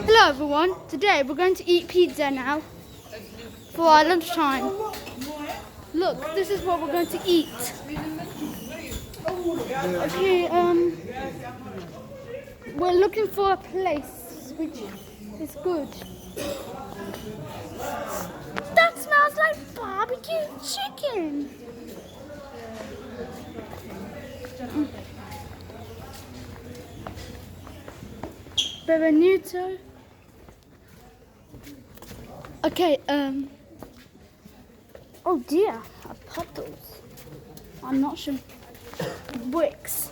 Hello everyone, today we're going to eat pizza now for our lunchtime. Look, this is what we're going to eat. Okay, we're looking for a place which is good. That smells like barbecue chicken. Benvenuto. Okay, oh dear, I popped those. I'm not sure. Bricks.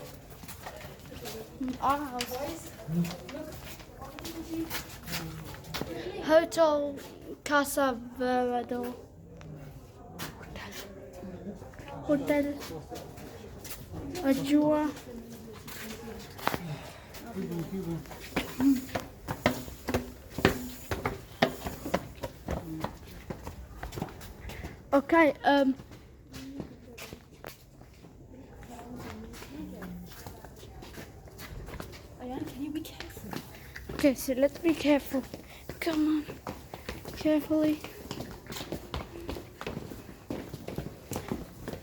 Our house. Hotel Casa Verado. Hotel Ajua. Okay, Ayaan, can you be careful? Okay, so let's be careful. Come on, carefully.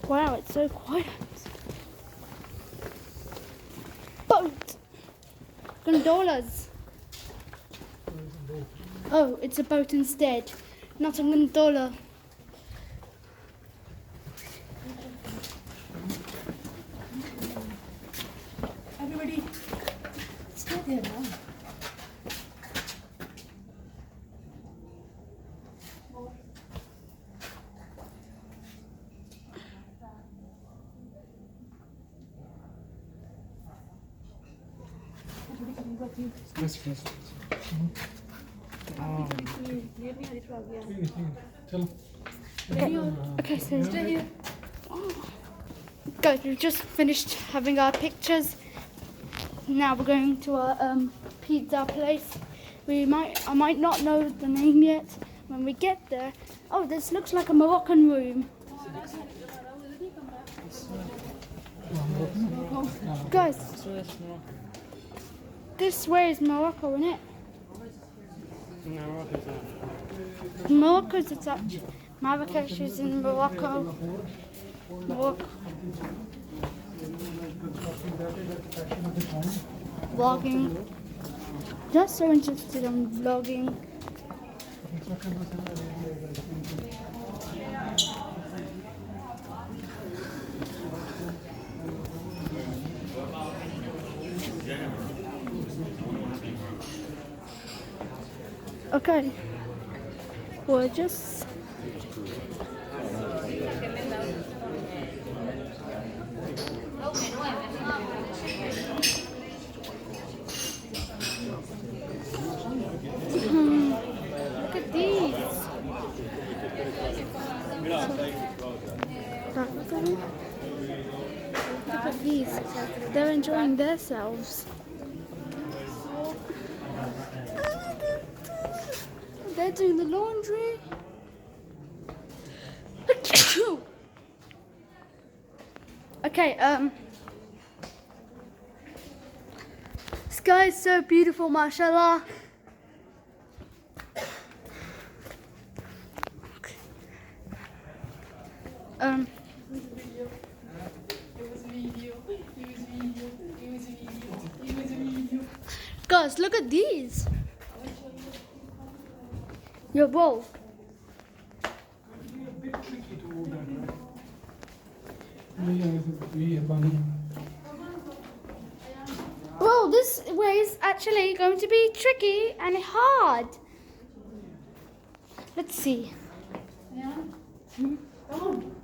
Wow, it's so quiet. Boat! Gondolas. Oh, it's a boat instead, not a gondola. Everybody, stay there now. Yes, yes. चलो Okay, so stay here. Guys, we've just finished having our pictures. Now we're going to our pizza place. I might not know the name yet. When we get there, oh, this looks like a Moroccan room. Guys, this way is Morocco, isn't it? Morocco's attached. Marrakesh is in Morocco. Morocco. Vlogging. Just so interested in vlogging. Okay, we're just look at these. Look at these. They're enjoying themselves. They're doing the laundry. Okay, sky is so beautiful, mashallah. Guys, look at these. Your bowl. Well, this way is actually going to be tricky and hard. Let's see. Come on.